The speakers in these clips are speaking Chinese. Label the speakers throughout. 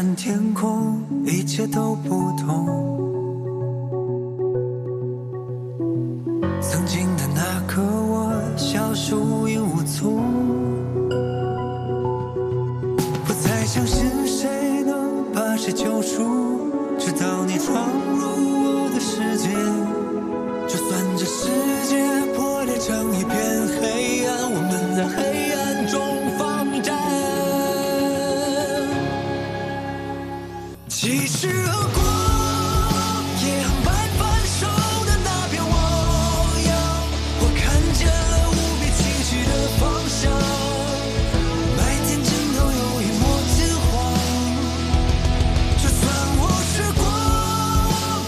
Speaker 1: 蓝天空，一切都不同。曾经的那刻，我消失无影无踪，不再相信谁能把谁救赎，直到你闯入我的世界。就算这世界破裂成一片黑暗，我们在黑暗中放战。其实而过，也很半分手的那片汪洋，我看见了无比清晰的方向。麦田尽头有一抹金黄，就算我是光，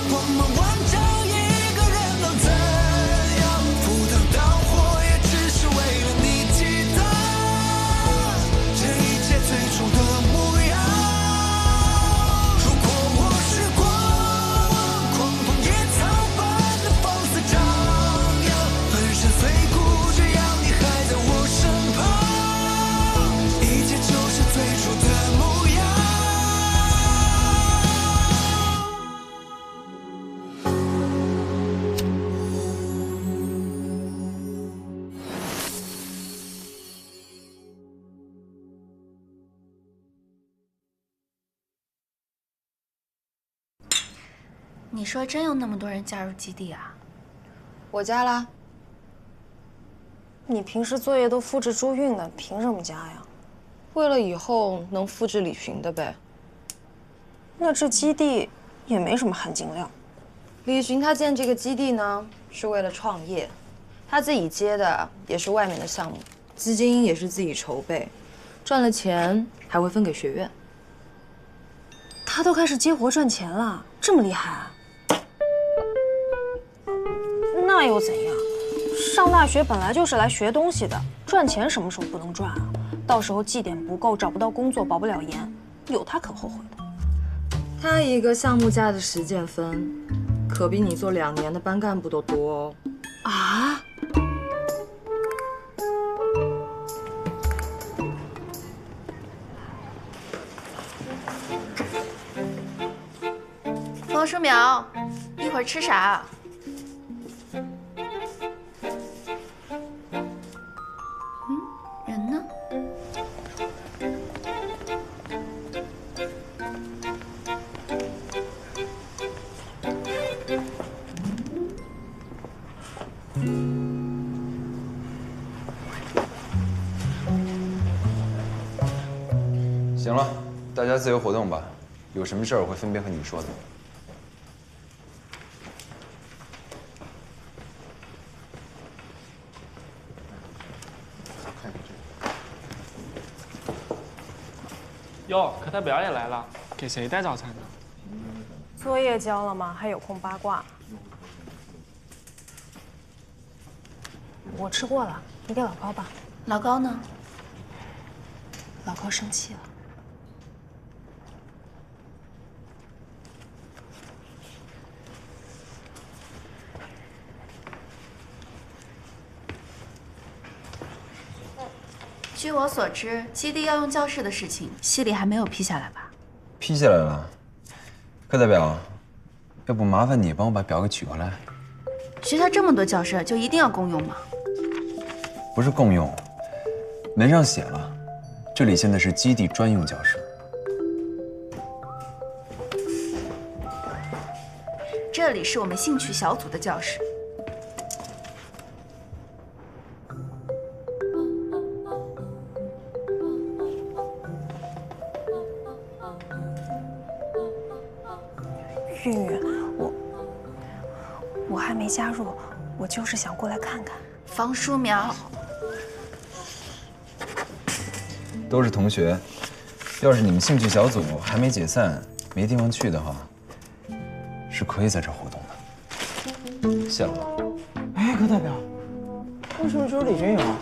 Speaker 1: 光芒万丈，一个人能怎样？赴汤蹈火也只是为了你记得这一切最初的模样。
Speaker 2: 你说真有那么多人加入基地啊？
Speaker 3: 我加啦。
Speaker 4: 你平时作业都复制朱韵的，凭什么加呀？
Speaker 3: 为了以后能复制李寻的呗。
Speaker 4: 那这基地也没什么含金量。
Speaker 3: 李寻他建这个基地呢，是为了创业，他自己接的也是外面的项目，资金也是自己筹备，赚了钱还会分给学院。
Speaker 4: 他都开始接活赚钱了，这么厉害啊？那又怎样？上大学本来就是来学东西的，赚钱什么时候不能赚啊？到时候绩点不够，找不到工作，保不了研，有他可后悔的。
Speaker 3: 他一个项目价的实践分，可比你做2年的班干部都多哦。
Speaker 4: 啊？
Speaker 2: 王书苗，一会儿吃啥？人呢？
Speaker 5: 行了，大家自由活动吧。有什么事儿我会分别和你们说的。
Speaker 6: 哟，课代表也来了，给谁带早餐呢？
Speaker 4: 作业交了吗？还有空八卦？我吃过了，你给老高吧。
Speaker 2: 老高呢？
Speaker 4: 老高生气了。
Speaker 2: 据我所知，基地要用教室的事情，系里还没有批下来吧？
Speaker 5: 批下来了。课代表，要不麻烦你帮我把表给取回来？
Speaker 2: 学校这么多教室，就一定要共用吗？
Speaker 5: 不是共用，门上写了，这里现在是基地专用教室。
Speaker 2: 这里是我们兴趣小组的教室。
Speaker 4: 韵韵，我还没加入，我就是想过来看看。
Speaker 2: 方书苗，
Speaker 5: 都是同学，要是你们兴趣小组还没解散，没地方去的话，是可以在这儿活动的。谢了。
Speaker 7: 哎，课代表，为什么只有李军有啊？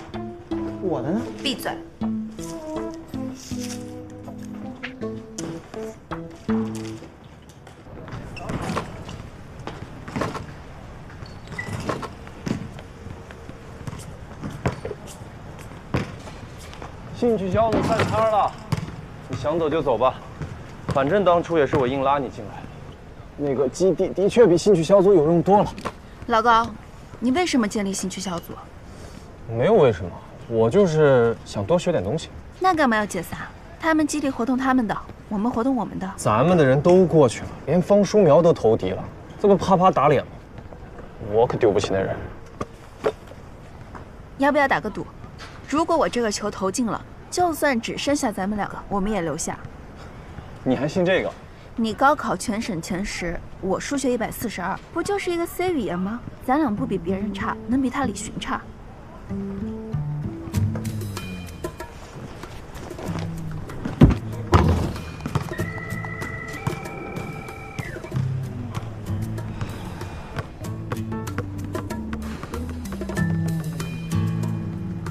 Speaker 7: 我的呢？
Speaker 2: 闭嘴！
Speaker 8: 兴趣小组散摊了，你想走就走吧。反正当初也是我硬拉你进来的。
Speaker 7: 那个基地的确比兴趣小组有用多了。
Speaker 2: 老高，你为什么建立兴趣小组？
Speaker 8: 没有为什么，我就是想多学点东西。
Speaker 2: 那干嘛要解散？他们基地活动他们的，我们活动我们的。
Speaker 8: 咱们的人都过去了，连方书苗都投敌了，这不啪啪打脸吗？我可丢不起那人。
Speaker 2: 要不要打个赌？如果我这个球投进了，就算只剩下咱们两个，我们也留下。
Speaker 8: 你还信这个？
Speaker 2: 你高考全省前10，我数学142，不就是一个 C 语言吗？咱俩不比别人差，能比他李寻差？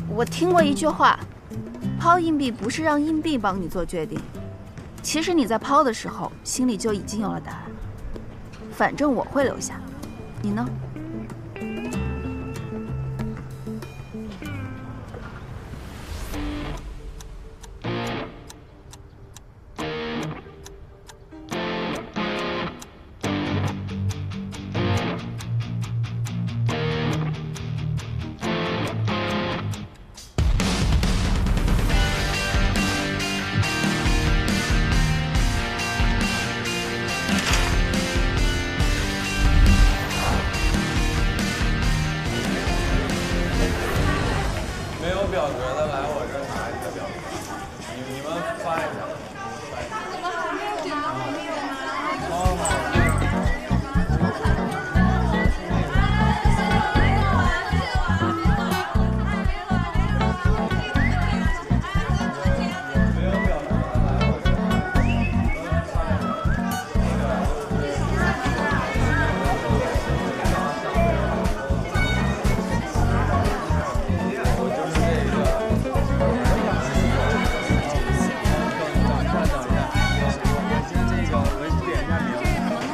Speaker 2: 我听过一句话，抛硬币不是让硬币帮你做决定，其实你在抛的时候，心里就已经有了答案。反正我会留下，你呢？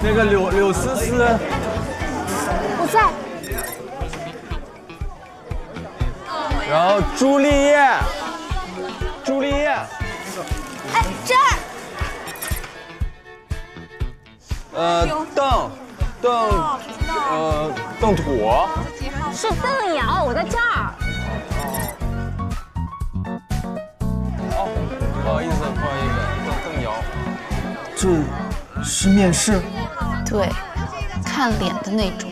Speaker 8: 那个柳丝丝，
Speaker 4: 我在。
Speaker 8: 然后朱丽叶，朱丽叶，
Speaker 4: 哎，这儿。
Speaker 8: 邓土，
Speaker 4: 是邓瑶，我在这儿。
Speaker 8: 哦，不好意思，邓瑶。
Speaker 7: 这是面试？
Speaker 2: 对，看脸的那种。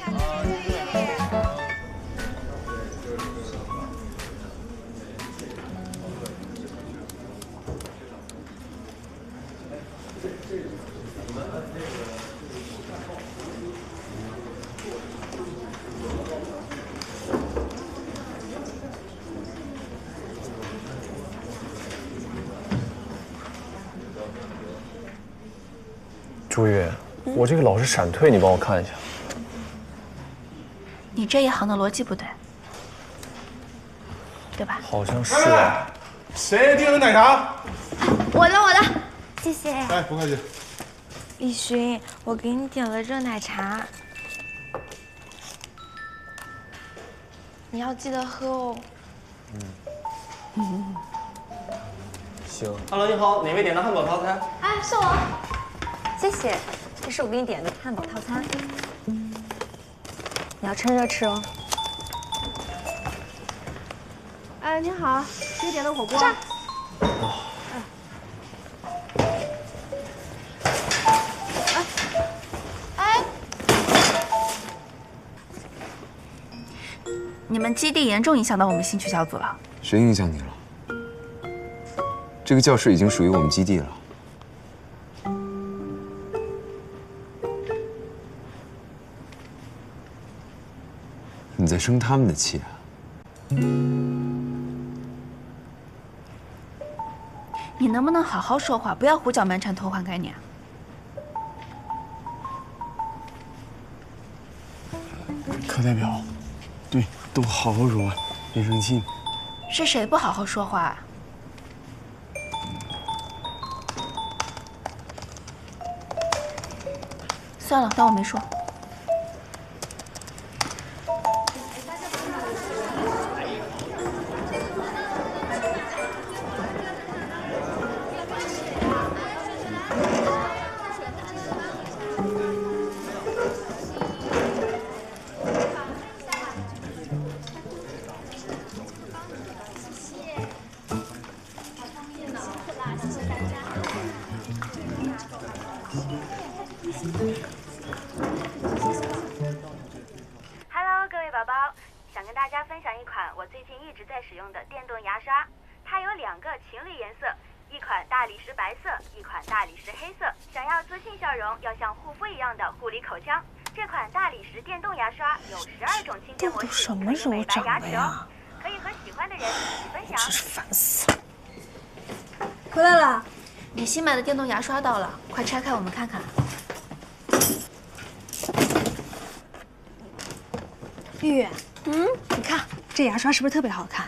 Speaker 8: 朱月，我这个老是闪退，你帮我看一下。
Speaker 2: 你这一行的逻辑不对，对吧？
Speaker 8: 好像是啊。
Speaker 9: 谁订的奶茶？
Speaker 10: 我的，谢谢。
Speaker 9: 哎，不客气。
Speaker 10: 李寻，我给你点了热奶茶，你要记得喝哦。
Speaker 8: 行。
Speaker 11: Hello， 你好，哪位点的汉堡套餐？
Speaker 10: 哎，是我。谢谢，这是我给你点的汉堡套餐，你要趁热吃哦。哎，你好，这个点的火锅。
Speaker 2: 你们基地严重影响到我们兴趣小组了。
Speaker 5: 谁影响你了？这个教室已经属于我们基地了。你在生他们的气啊？
Speaker 2: 你能不能好好说话，不要胡搅蛮缠、偷换概念？
Speaker 7: 课代表，对，都好好说话，别生气。
Speaker 2: 是谁不好好说话啊？算了，当我没说。
Speaker 12: 前一直在使用的电动牙刷，它有2个情侣颜色，一款大理石白色，一款大理石黑色。想要自信笑容，要像护肤一样的护理口腔。这款大理石电动牙刷有12种清洁模式，可以美白牙齿哦。可以和喜欢的人一起分享。
Speaker 4: 真是烦死了！
Speaker 2: 回来了，你新买的电动牙刷到了，快拆开我们看看。
Speaker 4: 玉玉，你看这牙刷是不是特别好看？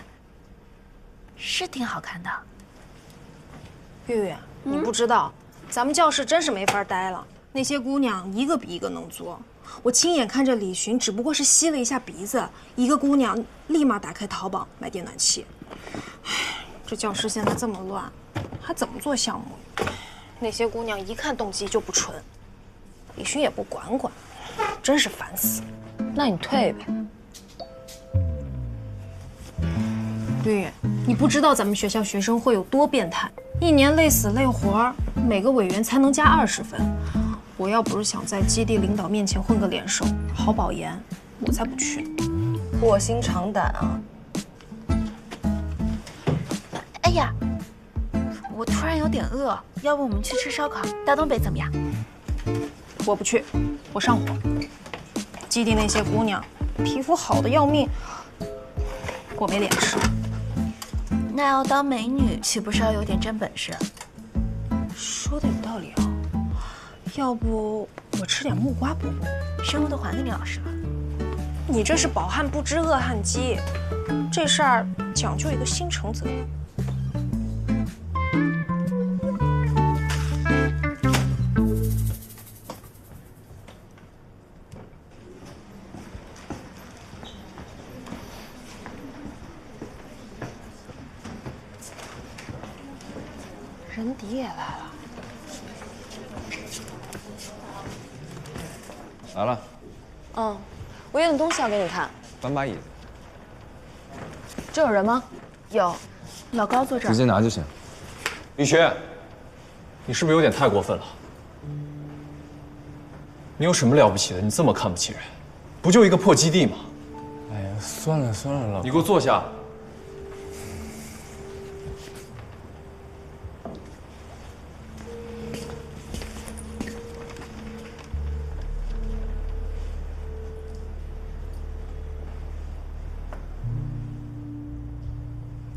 Speaker 2: 是挺好看的。
Speaker 4: 玉玉，你不知道，咱们教室真是没法待了。那些姑娘一个比一个能作，我亲眼看着李寻只不过是吸了一下鼻子，一个姑娘立马打开淘宝买电暖气。唉，这教室现在这么乱，还怎么做项目？那些姑娘一看动机就不纯，李寻也不管管，真是烦死。
Speaker 3: 那你退呗。
Speaker 4: 玉玉，你不知道咱们学校学生会有多变态，一年累死累活，每个委员才能加20分。我要不是想在基地领导面前混个脸熟，好保研，我才不去呢。
Speaker 3: 卧薪尝胆啊！
Speaker 2: 哎呀，我突然有点饿，要不我们去吃烧烤？大东北怎么样？
Speaker 4: 我不去，我上火。基地那些姑娘，皮肤好的要命，我没脸吃。
Speaker 2: 那要当美女，岂不是要有点真本事？
Speaker 4: 说的有道理啊。要不我吃点木瓜补补？
Speaker 2: 生物都还给你老师了。
Speaker 4: 你这是饱汉不知饿汉饥，这事儿讲究一个心诚则灵。任迪也来了。
Speaker 5: 来了。
Speaker 3: 我有点东西要给你看。
Speaker 5: 搬把椅子。
Speaker 3: 这有人吗？
Speaker 2: 有，老高坐这儿。
Speaker 5: 直接拿就行。
Speaker 8: 李寻，你是不是有点太过分了？你有什么了不起的？你这么看不起人，不就一个破基地吗？
Speaker 5: 哎呀，算了算了，老高。
Speaker 8: 你给我坐下。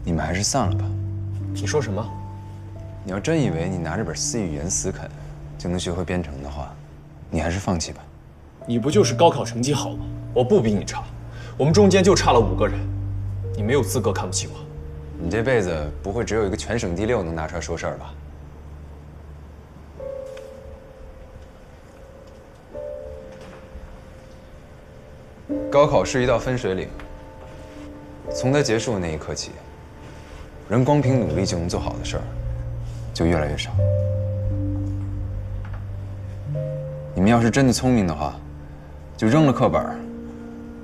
Speaker 5: 你们还是散了吧。
Speaker 8: 你说什么？
Speaker 5: 你要真以为你拿着本4语言死啃就能学会编程的话，你还是放弃吧。
Speaker 8: 你不就是高考成绩好吗？我不比你差，我们中间就差了5个人，你没有资格看不起我。
Speaker 5: 你这辈子不会只有一个全省第6能拿出来说事儿吧？高考是一道分水岭，从它结束的那一刻起，人光凭努力就能做好的事儿，就越来越少。你们要是真的聪明的话，就扔了课本，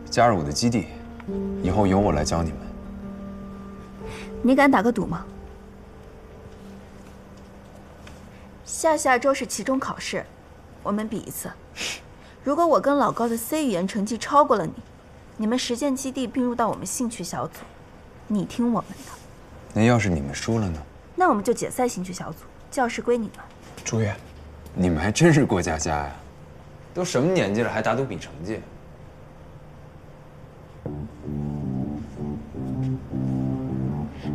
Speaker 5: 加入我的基地，以后由我来教你们。
Speaker 2: 你敢打个赌吗？下周是期中考试，我们比一次。如果我跟老高的 C 语言成绩超过了你，你们实践基地并入到我们兴趣小组，你听我们的。
Speaker 5: 那要是你们输了呢？
Speaker 2: 那我们就解散兴趣小组，教室归你们。
Speaker 8: 朱越，
Speaker 5: 你们还真是过家家呀！都什么年纪了，还打赌比成绩？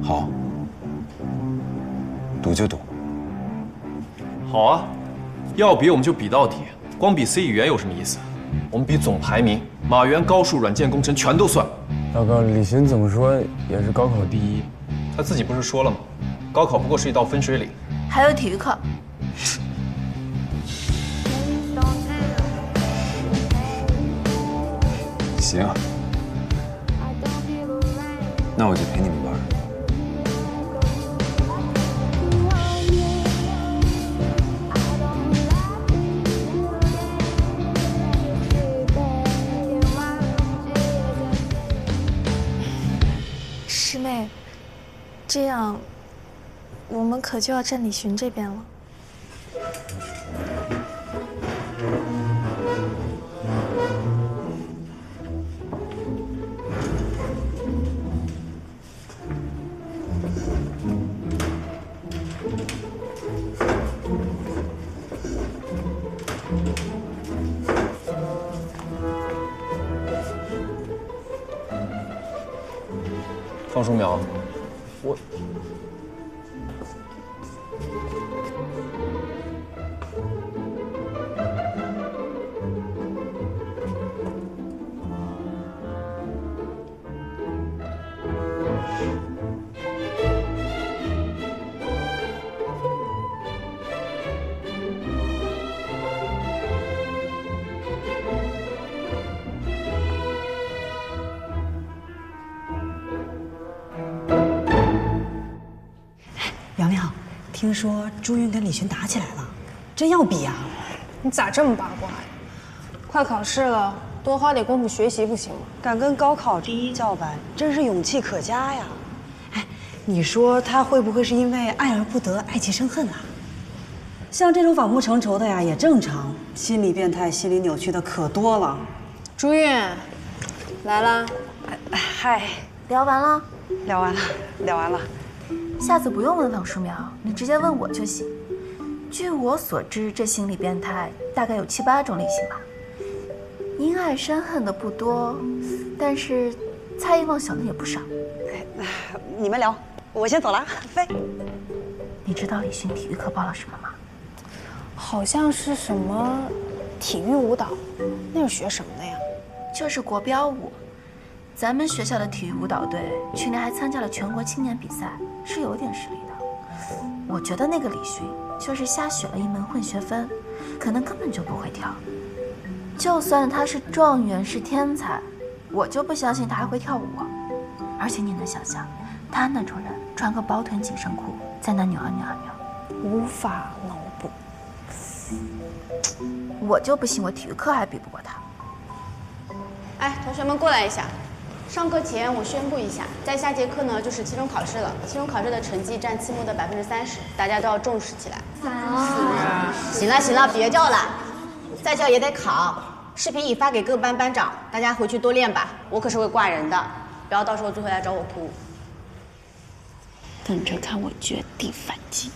Speaker 5: 好，赌就赌。
Speaker 8: 好啊，要比我们就比到底，光比 C 语言有什么意思？我们比总排名、马原高数、软件工程全都算。
Speaker 13: 老高，李寻怎么说也是高考第1，
Speaker 8: 他自己不是说了吗？高考不过是一道分水岭。
Speaker 2: 还有体育课。
Speaker 5: 行，那我就陪你们玩。
Speaker 14: 师妹，这样我们可就要站李寻这边了。
Speaker 8: 方书苗，我。
Speaker 15: 苗苗，听说朱云跟李寻打起来了，真要比啊？
Speaker 4: 你咋这么八卦呀？快考试了，多花点功夫学习不行吗？
Speaker 15: 敢跟高考第一叫板，真是勇气可嘉呀！哎，你说他会不会是因为爱而不得，爱极生恨啊？像这种反目成仇的呀，也正常。心理变态、心理扭曲的可多了。
Speaker 4: 朱韵，来啦！
Speaker 15: 嗨，
Speaker 2: 聊完了？
Speaker 15: 聊完了，聊完了。
Speaker 2: 下次不用问方书苗，你直接问我就行。据我所知，这心理变态大概有7、8种类型吧。因爱生恨的不多，但是猜疑妄想的也不少。
Speaker 15: 你们聊，我先走了。飞。
Speaker 2: 你知道李寻体育课报了什么吗？
Speaker 4: 好像是什么体育舞蹈，那是学什么的呀？
Speaker 2: 就是国标舞。咱们学校的体育舞蹈队去年还参加了全国青年比赛。 是有点实力的，我觉得那个李寻就是瞎选了一门混学分，可能根本就不会跳。就算他是状元是天才，我就不相信他还会跳舞。而且你能想象，他那种人穿个包臀紧身裤在那扭啊扭啊扭，
Speaker 4: 无法脑补。
Speaker 2: 我就不信我体育课还比不过他。
Speaker 16: 哎，同学们过来一下。 上课前我宣布一下，在下节课呢就是期中考试了。期中考试的成绩占期末的30%，大家都要重视起来。行了行了，别叫了，再叫也得考。视频已发给各班班长，大家回去多练吧。我可是会挂人的，不要到时候追回来找我哭。
Speaker 2: 等着看我绝地反击。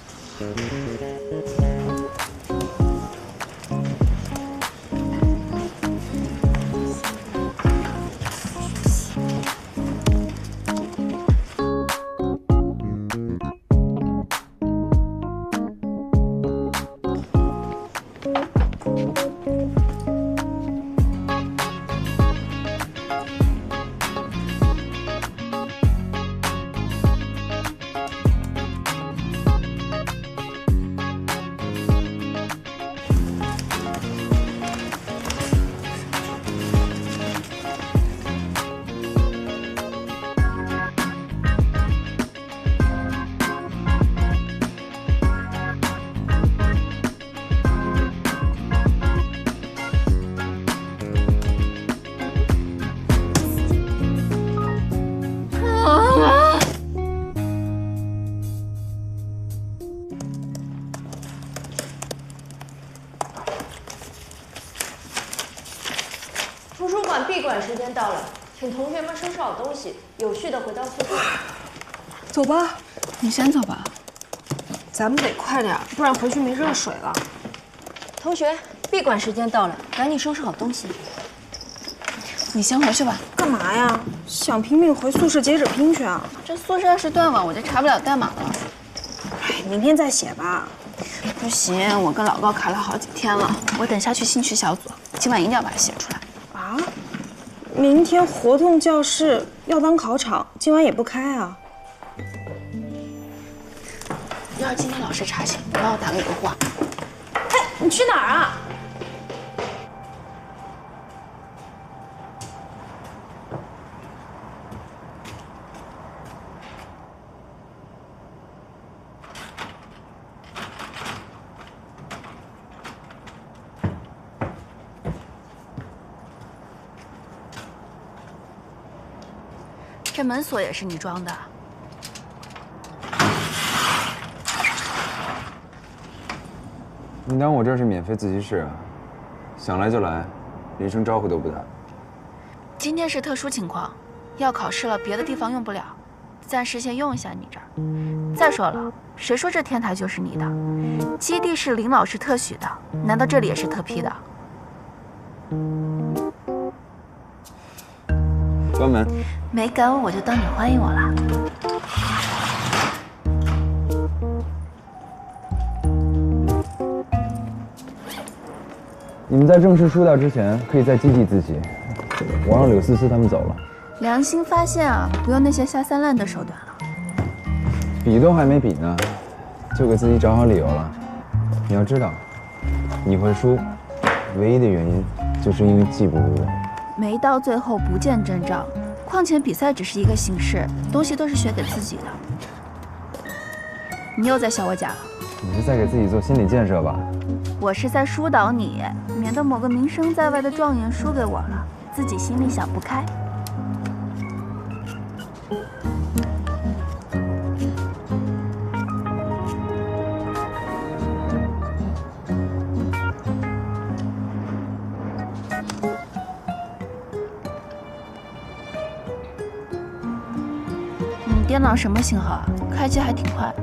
Speaker 16: 闭馆时间到了，请同学们收拾好东西，有序的回到宿舍。
Speaker 4: 走吧，
Speaker 2: 你先走吧。
Speaker 4: 咱们得快点，不然回去没热水了。
Speaker 16: 同学，闭馆时间到了，赶紧收拾好东西。
Speaker 2: 你先回去吧。
Speaker 4: 干嘛呀？想拼命回宿舍接着拼去啊？
Speaker 2: 这宿舍要是断网，我就查不了代码了。
Speaker 4: 哎，明天再写吧。
Speaker 2: 不行，我跟老高卡了好几天了，我等下去兴趣小组，今晚一定要把它写出来。
Speaker 4: 啊？明天活动教室要当考场，今晚也不开啊？
Speaker 2: 要是今天老师查寝，帮我打个电话。
Speaker 4: 嘿，你去哪儿啊？
Speaker 2: 这门锁也是你装的？
Speaker 13: 你当我这是免费自习室啊？想来就来，连声招呼都不打。
Speaker 2: 今天是特殊情况，要考试了，别的地方用不了，暂时先用一下你这儿。再说了，谁说这天台就是你的？基地是林老师特许的，难道这里也是特批的？
Speaker 13: 关门。
Speaker 2: 没赶我就当你欢迎我了。
Speaker 13: 你们在正式输掉之前，可以再激励自己。我让柳思思他们走了。
Speaker 2: 良心发现啊，不用那些下三滥的手段了。
Speaker 13: 比都还没比呢，就给自己找好理由了。你要知道，你会输，唯一的原因就是因为技不如我。
Speaker 2: 没到最后不见真章，况且比赛只是一个形式，东西都是学给自己的。你又在笑我假了？
Speaker 13: 你是在给自己做心理建设吧？
Speaker 2: 我是在疏导你，免得某个名声在外的状元输给我了，自己心里想不开。你电脑什么型号啊？开机还挺快。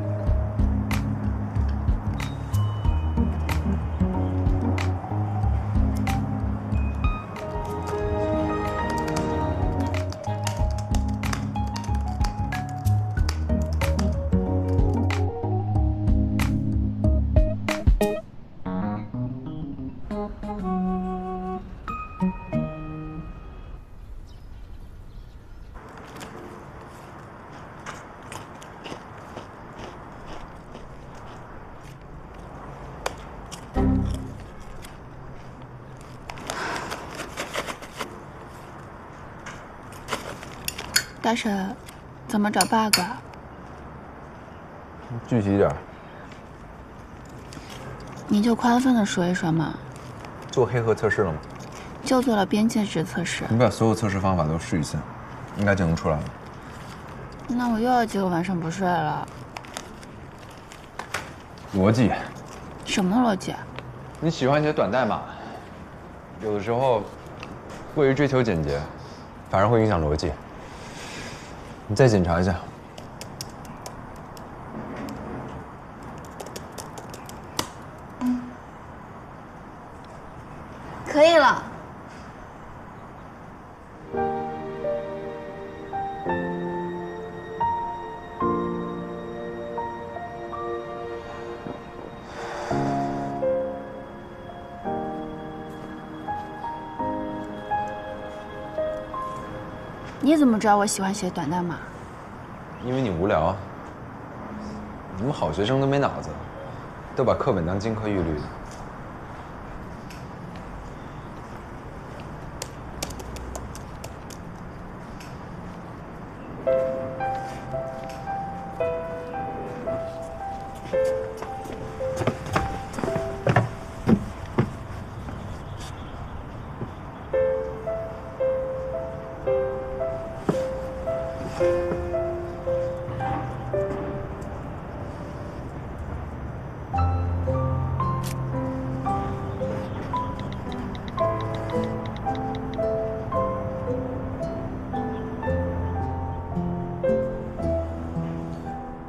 Speaker 2: 大婶，怎么找 bug 啊？
Speaker 13: 具体点。
Speaker 2: 你就宽泛的说一说嘛。
Speaker 13: 做黑盒测试了吗？
Speaker 2: 就做了边界值测试。
Speaker 13: 你把所有测试方法都试一下，应该就能出来了。
Speaker 2: 那我又要几个晚上不睡了。
Speaker 13: 逻辑。
Speaker 2: 什么逻辑？
Speaker 13: 你喜欢写短代码，有的时候过于追求简洁，反而会影响逻辑。你再检查一下。
Speaker 2: 可以了。你怎么知道我喜欢写短代码？
Speaker 13: 因为你无聊啊。你们好学生都没脑子，都把课本当金科玉律的。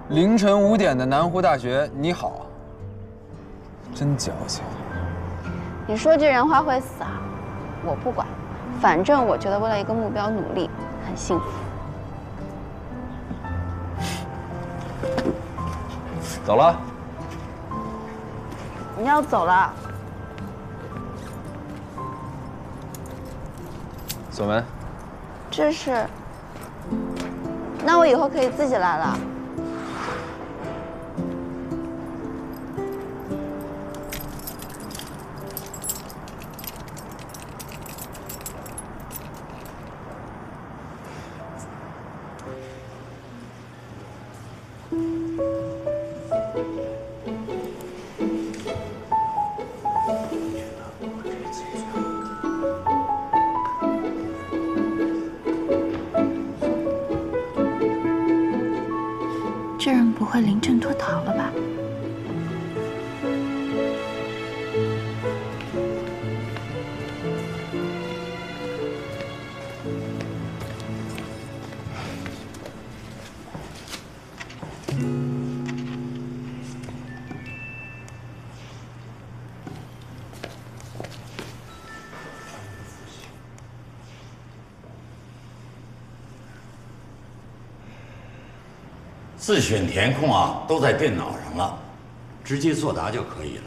Speaker 13: 凌晨5点的南湖大学，你好。真矫情。
Speaker 16: 你说句人话会死啊？我不管，反正我觉得为了一个目标努力很幸福。
Speaker 13: 走了。
Speaker 16: 你要走了？
Speaker 13: 锁门。
Speaker 16: 这是？那我以后可以自己来了。
Speaker 2: 这人不会临阵脱逃了吧？
Speaker 17: 自选填空啊，都在电脑上了，直接作答就可以了。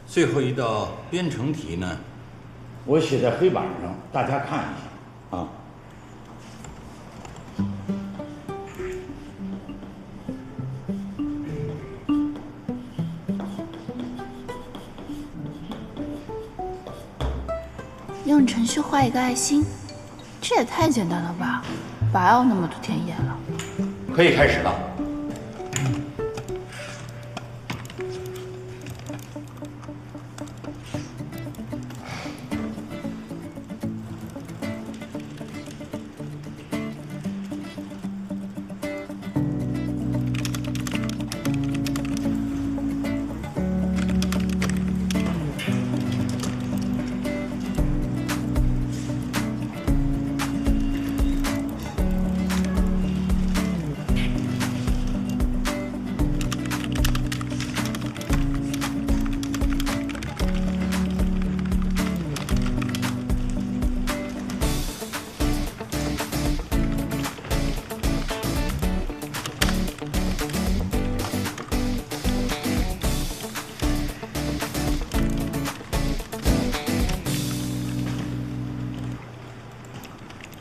Speaker 17: 最后一道编程题呢，我写在黑板上，大家看一下啊。
Speaker 2: 用程序画一个爱心，这也太简单了吧？白熬那么多天夜了。
Speaker 17: 可以开始了。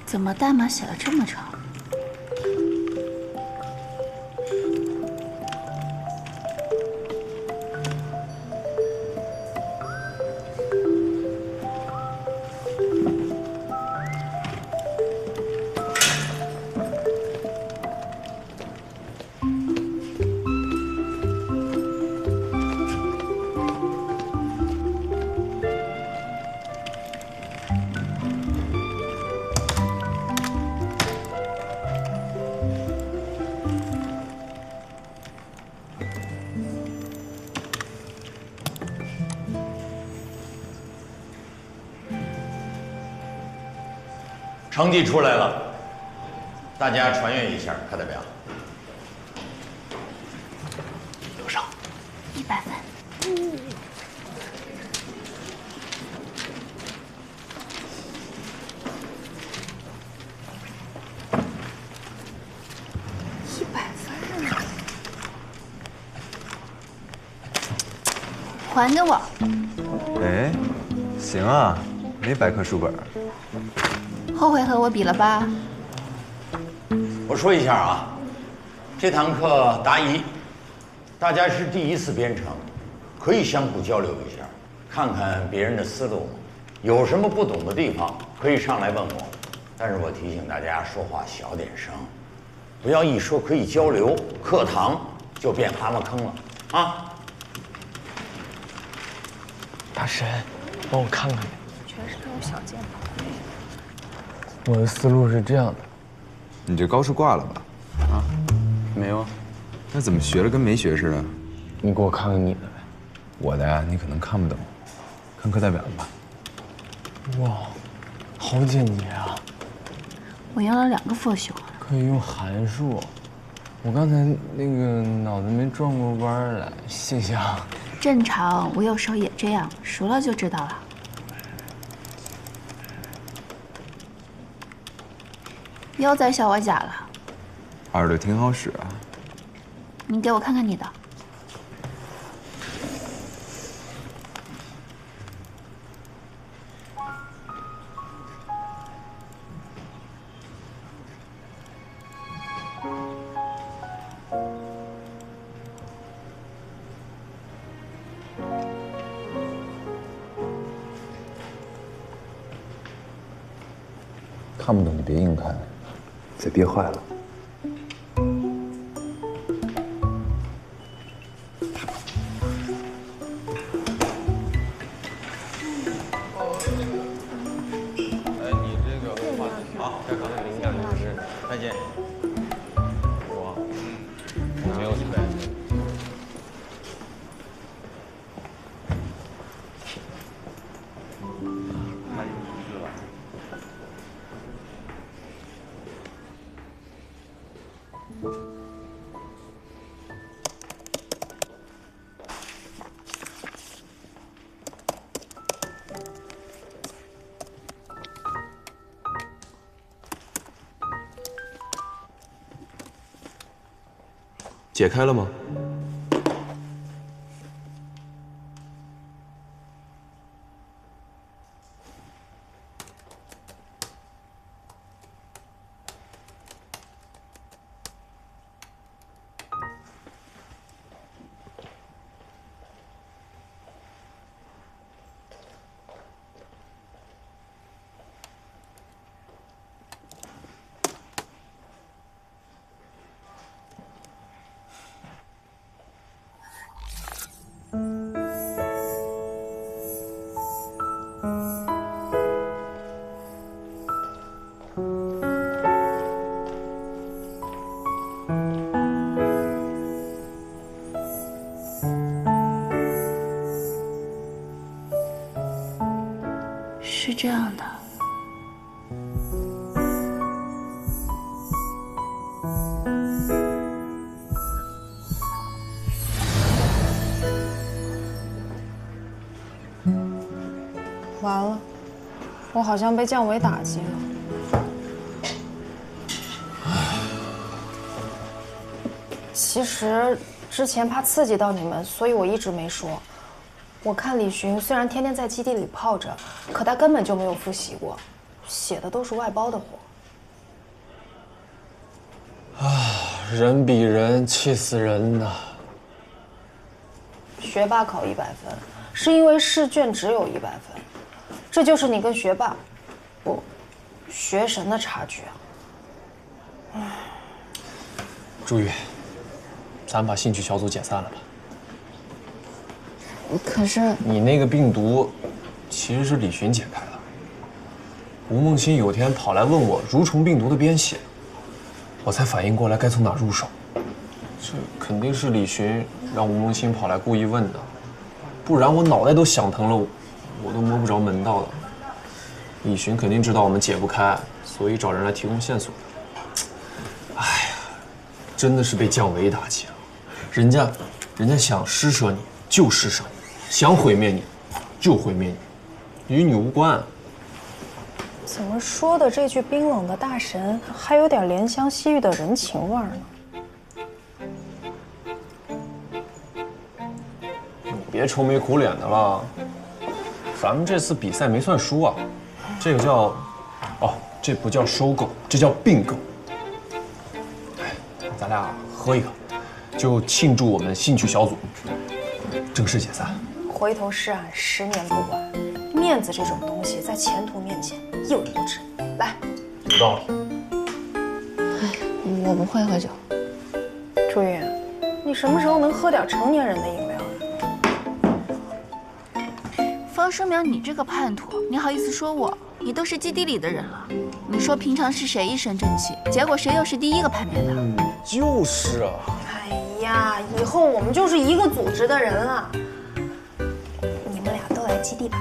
Speaker 2: 怎么代码写了这么长？
Speaker 17: 成绩出来了，大家传阅一下，课代表。
Speaker 2: 多少？100分。还给我。
Speaker 13: 哎，行啊，没白磕书本。
Speaker 2: 后悔和我比了吧？
Speaker 17: 我说一下啊，这堂课答疑，大家是第一次编程，可以相互交流一下，看看别人的思路，有什么不懂的地方可以上来问我。但是我提醒大家说话小点声，不要一说可以交流，课堂就变蛤蟆坑了啊！
Speaker 6: 大神，帮我看看。
Speaker 4: 全是那种小键盘。
Speaker 6: 我的思路是这样的，
Speaker 13: 你这高数挂了吧？啊，
Speaker 6: 没有。
Speaker 13: 那怎么学了跟没学似的？
Speaker 6: 你给我看看你的呗。
Speaker 13: 我的呀，你可能看不懂，看课代表的吧。
Speaker 6: 哇，好简洁啊！
Speaker 2: 我用了2个复修。
Speaker 6: 可以用函数。我刚才那个脑子没转过弯来，谢谢啊。
Speaker 2: 正常，我有时候也这样，熟了就知道了。又在笑我假了。
Speaker 13: 耳朵挺好使啊。
Speaker 2: 你给我看看你的。
Speaker 13: 看不懂就别硬看，再憋坏了。
Speaker 8: 哎，你这个话题好，这可能灵感就是再见。我没有准备。解开了吗？
Speaker 2: 是这样的。
Speaker 4: 完了，我好像被降维打击了。其实之前怕刺激到你们，所以我一直没说。我看李寻虽然天天在基地里泡着，可他根本就没有复习过，写的都是外包的活。
Speaker 6: 人比人气死人呐！
Speaker 4: 学霸考100分，是因为试卷只有100分，这就是你跟学霸，不，学神的差距啊！
Speaker 8: 朱玉，咱把兴趣小组解散了吧。
Speaker 4: 可是
Speaker 8: 你那个病毒，其实是李寻解开的。吴梦清有天跑来问我蠕虫病毒的编写，我才反应过来该从哪入手。这肯定是李寻让吴梦清跑来故意问的，不然我脑袋都想疼了，我都摸不着门道了。李寻肯定知道我们解不开，所以找人来提供线索的。哎呀，真的是被降维打击了。人家想施舍你就施舍你，想毁灭你就毁灭你，与你无关。
Speaker 4: 怎么说的这句冰冷的大神，还有点怜香惜玉的人情味儿呢？
Speaker 8: 你别愁眉苦脸的了，咱们这次比赛没算输啊，这个叫，这不叫收购，这叫并购。哎，咱俩喝一个，就庆祝我们兴趣小组正式解散。
Speaker 4: 回头是岸，10年不晚。面子这种东西，在前途面前一文不值。来，
Speaker 8: 有道理。
Speaker 4: 我不会喝酒。朱云，你什么时候能喝点成年人的饮料呀？
Speaker 2: 方生苗，你这个叛徒，你好意思说我？你都是基地里的人了，你说平常是谁一身正气，结果谁又是第一个叛变的？
Speaker 8: 就是啊。
Speaker 4: 哎呀，以后我们就是一个组织的人了。你们俩都来基地吧。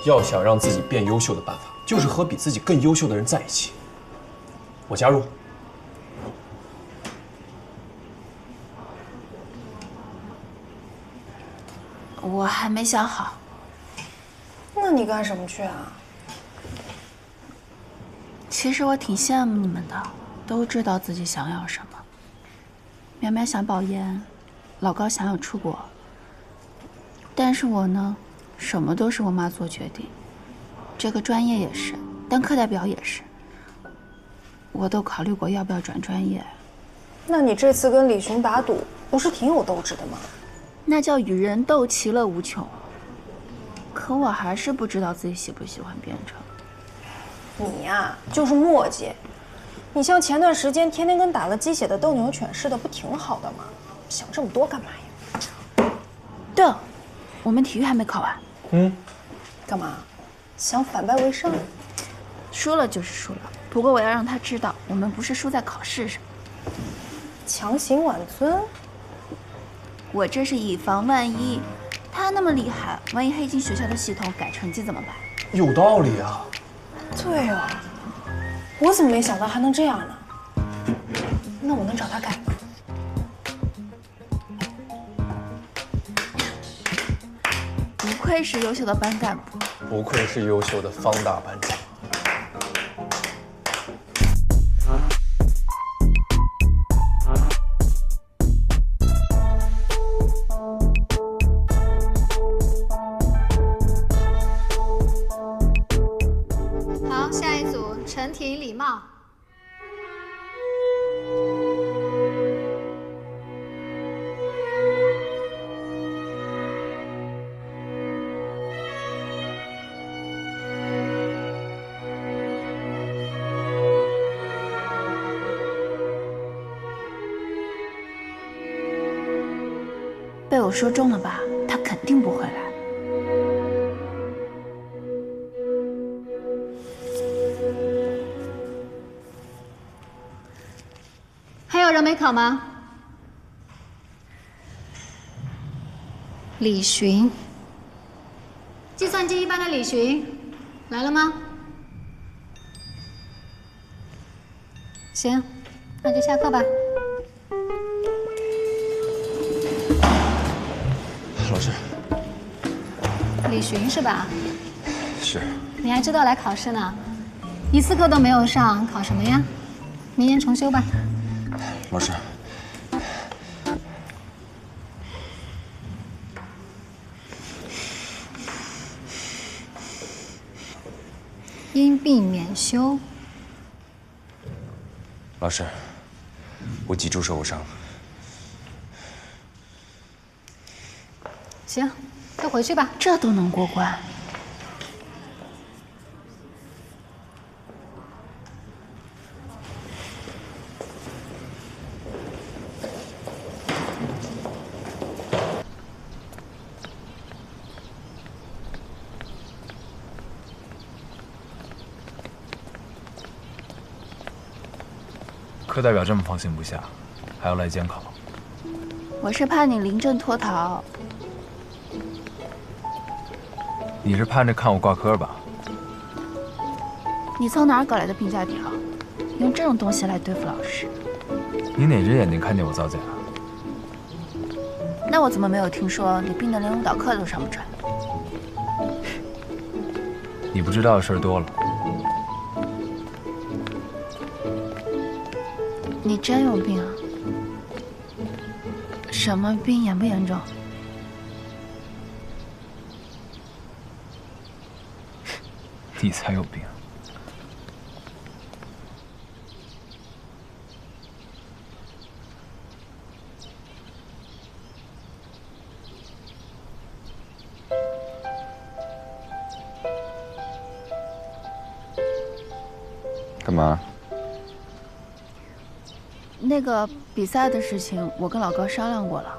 Speaker 8: 要想让自己变优秀的办法，就是和比自己更优秀的人在一起。我加入。
Speaker 2: 我还没想好。
Speaker 4: 那你干什么去啊？
Speaker 2: 其实我挺羡慕你们的，都知道自己想要什么。苗苗想保研，老高想要出国。但是我呢，什么都是我妈做决定，这个专业也是，当课代表也是。我都考虑过要不要转专业。
Speaker 4: 那你这次跟李寻打赌，不是挺有斗志的吗？
Speaker 2: 那叫与人斗，其乐无穷。可我还是不知道自己喜不喜欢编程。
Speaker 4: 你呀，就是磨叽。你像前段时间天天跟打了鸡血的斗牛犬似的，不挺好的吗？想这么多干嘛呀？
Speaker 2: 对了，我们体育还没考完。
Speaker 4: 干嘛？想反败为胜？
Speaker 2: 输了就是输了，不过我要让他知道，我们不是输在考试上。
Speaker 4: 强行挽尊？
Speaker 2: 我这是以防万一。他那么厉害，万一黑金学校的系统改成绩怎么办？
Speaker 8: 有道理啊。
Speaker 4: 对哦，我怎么没想到还能这样呢？那我能找他改吗？
Speaker 2: 不愧是优秀的班干部，
Speaker 8: 不愧是优秀的方大班长。
Speaker 18: 好，下一组陈婷、礼貌。
Speaker 2: 被我说中了吧？他肯定不会来。
Speaker 18: 人没考吗？李寻，计算机一班的李寻，来了吗？行，那就下课吧。
Speaker 8: 老师，
Speaker 18: 李寻是吧？
Speaker 8: 是。
Speaker 18: 你还知道来考试呢？一次课都没有上，考什么呀？明年重修吧。
Speaker 8: 老师，
Speaker 18: 因病免修。
Speaker 8: 老师，我脊柱受伤。
Speaker 18: 行，就回去吧。
Speaker 2: 这都能过关？
Speaker 5: 课代表这么放心不下，还要来监考。
Speaker 2: 我是怕你临阵脱逃。
Speaker 5: 你是盼着看我挂科吧？
Speaker 2: 你从哪儿搞来的评价条？用这种东西来对付老师？
Speaker 5: 你哪只眼睛看见我造假？
Speaker 2: 那我怎么没有听说你病得连舞蹈课都上不准？
Speaker 5: 你不知道的事儿多了。
Speaker 2: 你真有病啊？什么病？严不严重？
Speaker 5: 你才有病。
Speaker 13: 干嘛？
Speaker 2: 那个比赛的事情，我跟老高商量过了，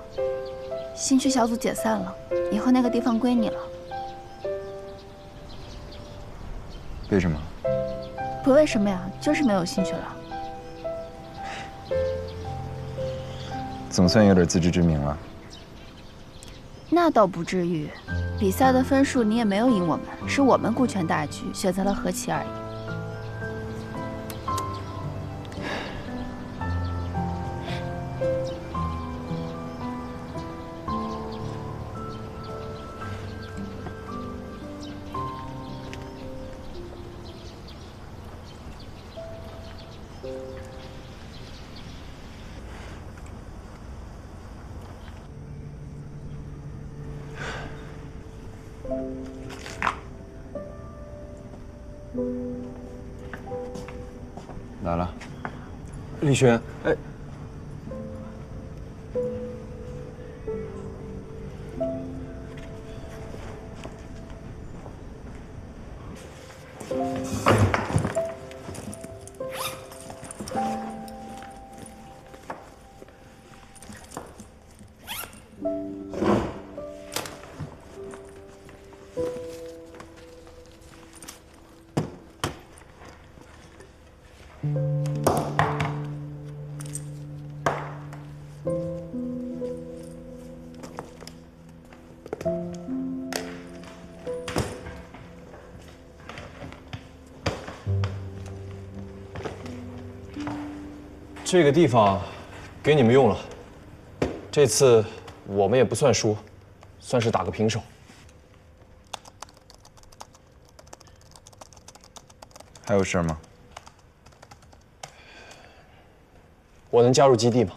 Speaker 2: 兴趣小组解散了，以后那个地方归你了。
Speaker 13: 为什么？
Speaker 2: 不为什么呀，就是没有兴趣了。
Speaker 13: 总算有点自知之明了。
Speaker 2: 那倒不至于，比赛的分数你也没有赢我们，是我们顾全大局，选择了和棋而已。
Speaker 13: 来了，
Speaker 8: 李轩，哎，这个地方给你们用了。这次我们也不算输，算是打个平手。
Speaker 13: 还有事吗？
Speaker 8: 我能加入基地吗？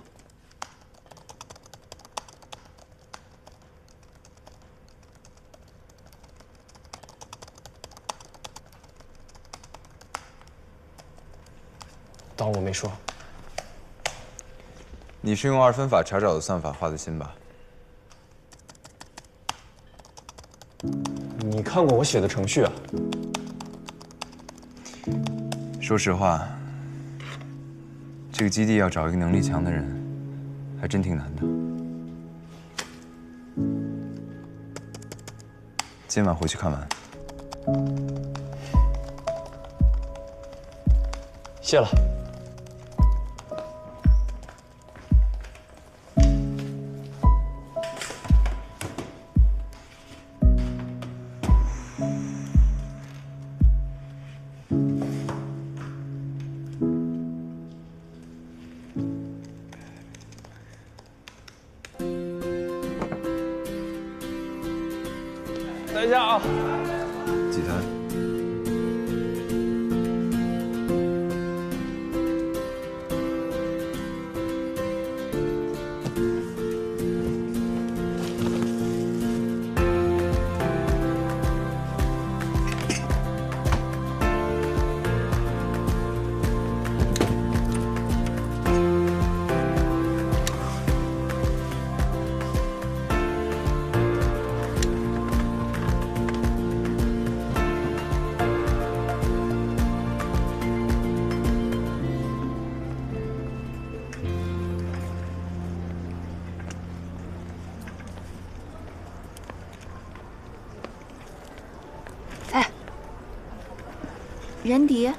Speaker 8: 当我没说。
Speaker 13: 你是用二分法查找的算法画的心吧？
Speaker 8: 你看过我写的程序啊？
Speaker 13: 说实话，这个基地要找一个能力强的人，还真挺难的。今晚回去看完。
Speaker 8: 谢了。
Speaker 6: 等一下啊！
Speaker 5: 几台？
Speaker 2: 任迪，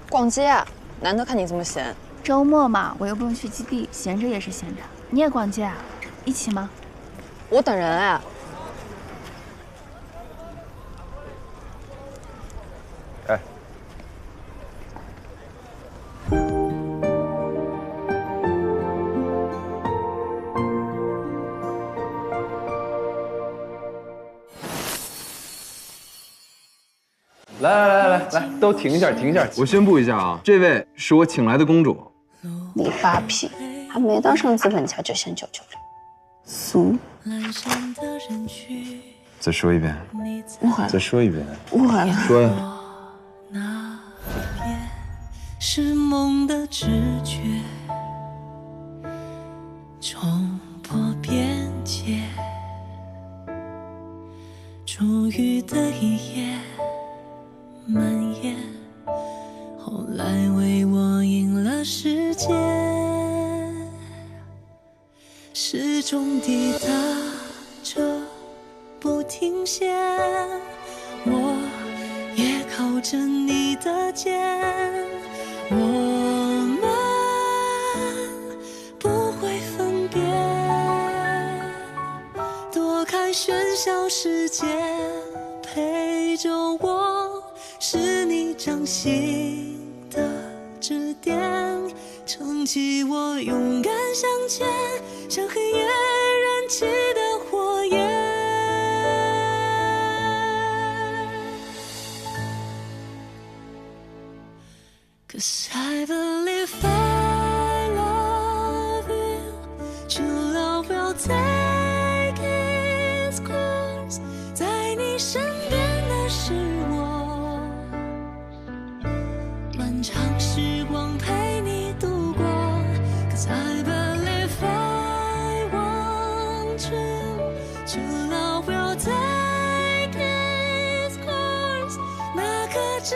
Speaker 3: 逛街啊？难得看你这么闲。
Speaker 2: 周末嘛，我又不用去基地，闲着也是闲着。你也逛街啊？一起吗？
Speaker 3: 我等人哎。
Speaker 13: 哎，
Speaker 5: 来，都停一下，停一下！我宣布一下啊，这位是我请来的公主。
Speaker 16: 你爸屁，还没当上资本家就先救救人，俗。
Speaker 5: 再说一遍。
Speaker 16: 误会了。
Speaker 5: 再说一遍。
Speaker 16: 误会了。
Speaker 5: 说呀。
Speaker 1: 那边是梦的直觉，冲破边界，初遇的一夜。蔓延，后来为我赢了世界，始终抵达着不停歇，我也靠着你的肩，我们不会分别，躲开喧嚣世界，陪着我。是你掌心的指点，撑起我勇敢向前，像黑夜燃起的火焰。Cause I believe I love you, true love will take its course， 在你身边的是我。漫长时光陪你度过 ，Cause I believe I want you. True love will take its course， 那颗炙